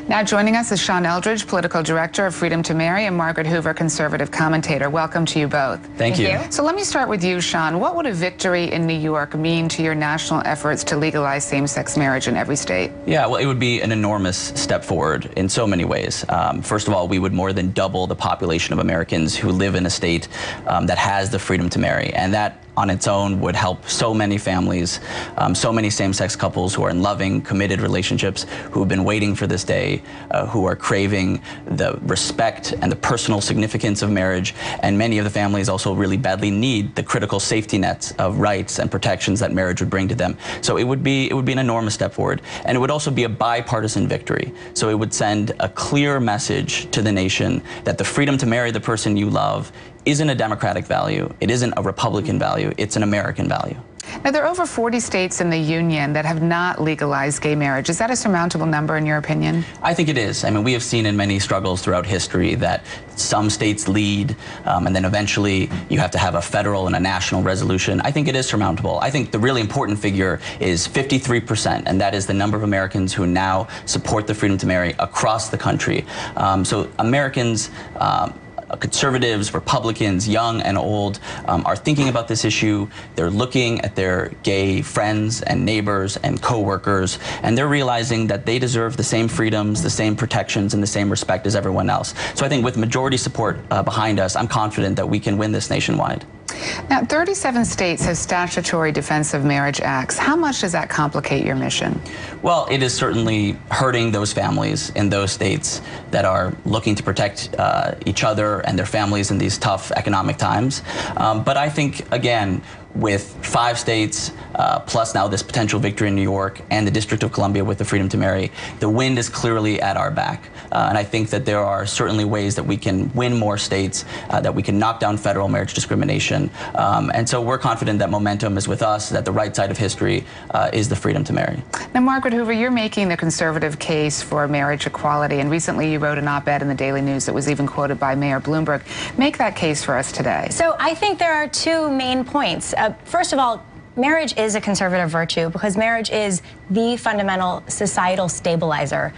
Now joining us is Sean Eldridge, Political Director of Freedom to Marry, and Margaret Hoover, Conservative Commentator. Welcome to you both. Thank you. So let me start with you, Sean. What would a victory in New York mean to your national efforts to legalize same-sex marriage in every state? Yeah, well, it would be an enormous step forward in so many ways. First of all, we would more than double the population of Americans who live in a state that has the freedom to marry, and that on its own would help so many families, so many same-sex couples who are in loving, committed relationships, who have been waiting for this day, who are craving the respect and the personal significance of marriage, and many of the families also really badly need the critical safety nets of rights and protections that marriage would bring to them. So it would be an enormous step forward, and it would also be a bipartisan victory. So it would send a clear message to the nation that the freedom to marry the person you love isn't a Democratic value, it isn't a Republican value, it's an American value. Now, there are over 40 states in the Union that have not legalized gay marriage. Is that a surmountable number in your opinion? I think it is. I mean, we have seen in many struggles throughout history that some states lead, and then eventually you have to have a federal and a national resolution. I think it is surmountable. I think the really important figure is 53%, and that is the number of Americans who now support the freedom to marry across the country. So Americans, conservatives, Republicans, young and old, are thinking about this issue. They're looking at their gay friends and neighbors and co-workers, and they're realizing that they deserve the same freedoms, the same protections, and the same respect as everyone else. So I think with majority support behind us, I'm confident that we can win this nationwide. Now, 37 states have statutory defense of marriage acts. How much does that complicate your mission? Well, it is certainly hurting those families in those states that are looking to protect each other and their families in these tough economic times. But I think, again, with 5 states, plus now this potential victory in New York and the District of Columbia with the freedom to marry, the wind is clearly at our back. And I think that there are certainly ways that we can win more states, that we can knock down federal marriage discrimination. And so we're confident that momentum is with us, that the right side of history is the freedom to marry. Now, Margaret Hoover, you're making the conservative case for marriage equality, and recently you wrote an op-ed in the Daily News that was even quoted by Mayor Bloomberg. Make that case for us today. So I think there are 2 main points. First of all, marriage is a conservative virtue because marriage is the fundamental societal stabilizer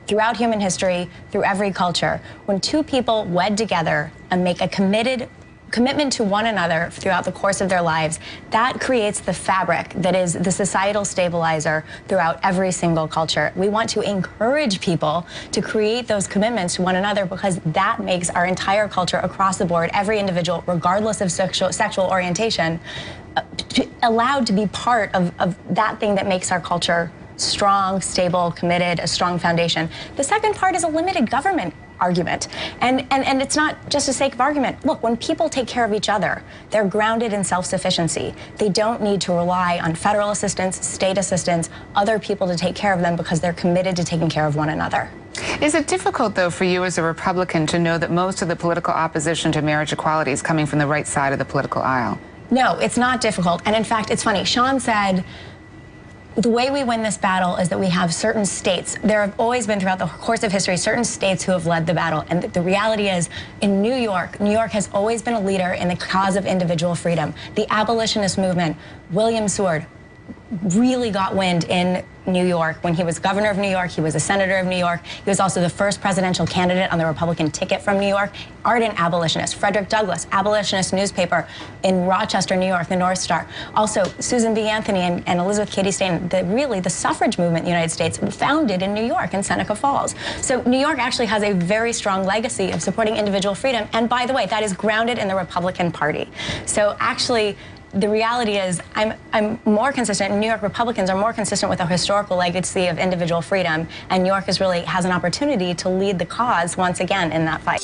throughout human history, through every culture. When 2 people wed together and make a commitment to one another throughout the course of their lives, that creates the fabric that is the societal stabilizer throughout every single culture. We want to encourage people to create those commitments to one another because that makes our entire culture across the board, every individual, regardless of sexual orientation, allowed to be part of that thing that makes our culture strong, stable, committed, a strong foundation. The second part is a limited government argument. And it's not just a sake of argument. Look, when people take care of each other, they're grounded in self-sufficiency. They don't need to rely on federal assistance, state assistance, other people to take care of them because they're committed to taking care of one another. Is it difficult, though, for you as a Republican to know that most of the political opposition to marriage equality is coming from the right side of the political aisle? No, it's not difficult. And in fact, it's funny. Sean said, the way we win this battle is that we have certain states. There have always been throughout the course of history certain states who have led the battle. And the reality is, in New York has always been a leader in the cause of individual freedom. The abolitionist movement, William Seward, really got wind in New York. When he was governor of New York, he was a senator of New York. He was also the first presidential candidate on the Republican ticket from New York. Ardent abolitionist. Frederick Douglass, abolitionist newspaper in Rochester, New York, the North Star. Also, Susan B. Anthony and Elizabeth Cady Stanton, the suffrage movement in the United States, founded in New York in Seneca Falls. So New York actually has a very strong legacy of supporting individual freedom. And by the way, that is grounded in the Republican Party. So actually, the reality is I'm more consistent, New York Republicans are more consistent with a historical legacy of individual freedom, and New York has an opportunity to lead the cause once again in that fight.